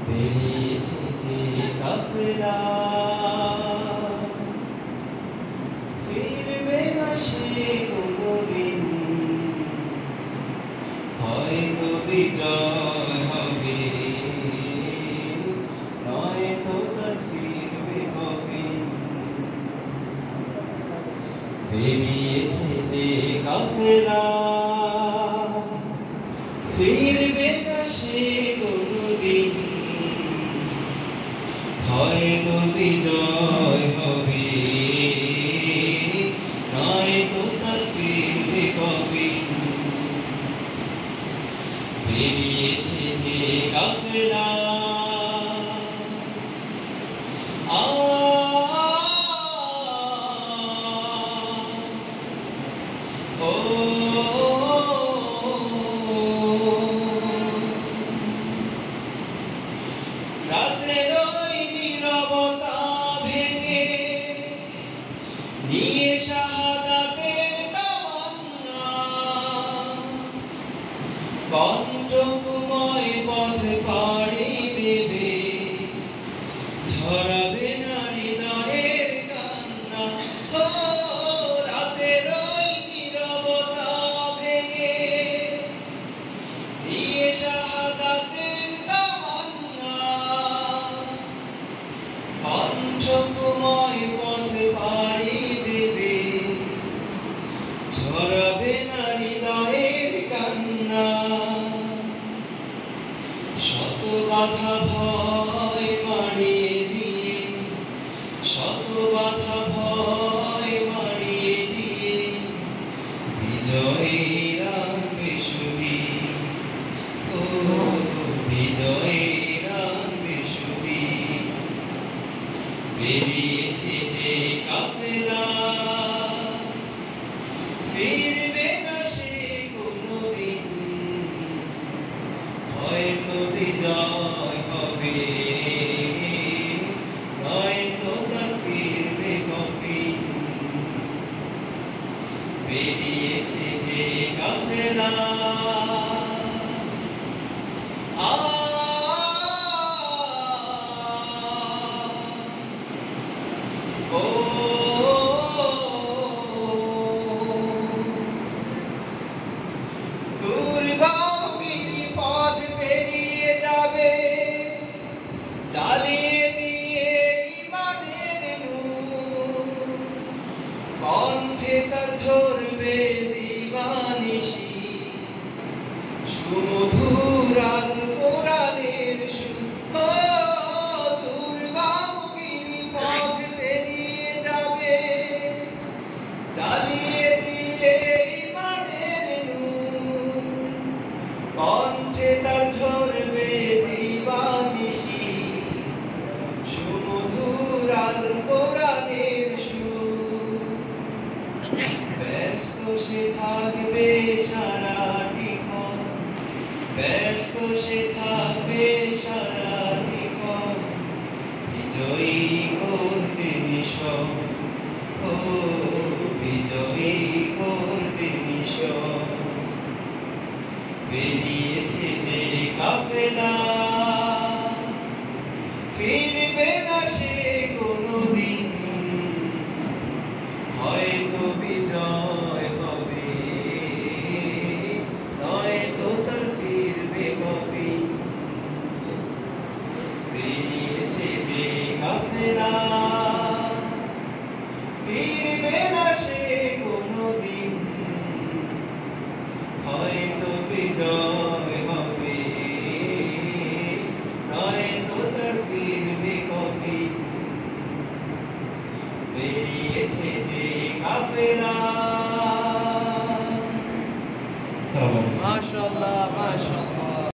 বেরিয়েছে যে কাফেলা ফিরবে না সে কোনদিন, হয়তো বিজয় হবে, নয়তো তার ফিরবে কফিন। বেরিয়েছে যে কাফেলা ফিরবে না সে কোনদিন, হয়তো বিজয় হবে, নয়তো তার ফিরবে কফিন। বেরিয়েছে যে কাফেলা রাতের ওই নীরবতা ভেঙে নিয়ে শাহাদাতের তামান্না, কণ্টকময় পথ পাড়ি দেবে, ঝরাবে না হৃদয়ের কান্না। ও রাতের ওই নীরবতা ভেঙে নিয়ে শাহাদাতের তামান্না, কণ্টকময় পথ পাড়ি দেবে, ঝরাবে না হৃদয়ের কান্না। শত বাধা ভয় মারিয়ে দিয়ে, শত বাধা ভয় মারিয়ে দিয়ে, বিজয়ের আনবে সুদিন। ও বিজয়ের আনবে সুদিন। বেরিয়েছে যে কাফেলা ফিরবে না সে কোনদিন, হয়তো বিজয় হবে, নয়তো তার ফিরবে কফিন। বেরিয়েছে যে কাফেলা দুর্গমগিরি পথ পেরিয়ে যাবে, জ্বালিয়ে দিয়ে ঈমানের নূর, কণ্ঠে তার ঝরবে দিবানিশি, সুমধুর আল কোরআনের সুর। ও দুর্গমগিরি পথ পেরিয়ে যাবে, জ্বালিয়ে দিয়ে ঈমানের নূর, কণ্ঠে তার ঝরবে দিবানিশি, সুমধুর আল কোরআনের সুর। ব্যস্ত সে থাকবে সারাটি ক্ষণ, ব্যস্ত সে থাকবে সারাটি ক্ষণ, বিজয়ী করতে মিশন। ও বিজয়ী করতে মিশন। বেরিয়েছে যে কাফেলা ফিরবে না সে কোনদিন, হয়তো বিজয় হবে, নয়তো তার ফিরবে কফিন। বেরিয়েছে যে কাফেলা ফিরবে না সে কোনদিন, হয়তো বিজয় হবে, নয়তো তার ফিরবে কফিন। বেরিয়েছে যে কাফেলা। মাশাআল্লাহ মাশাআল্লাহ।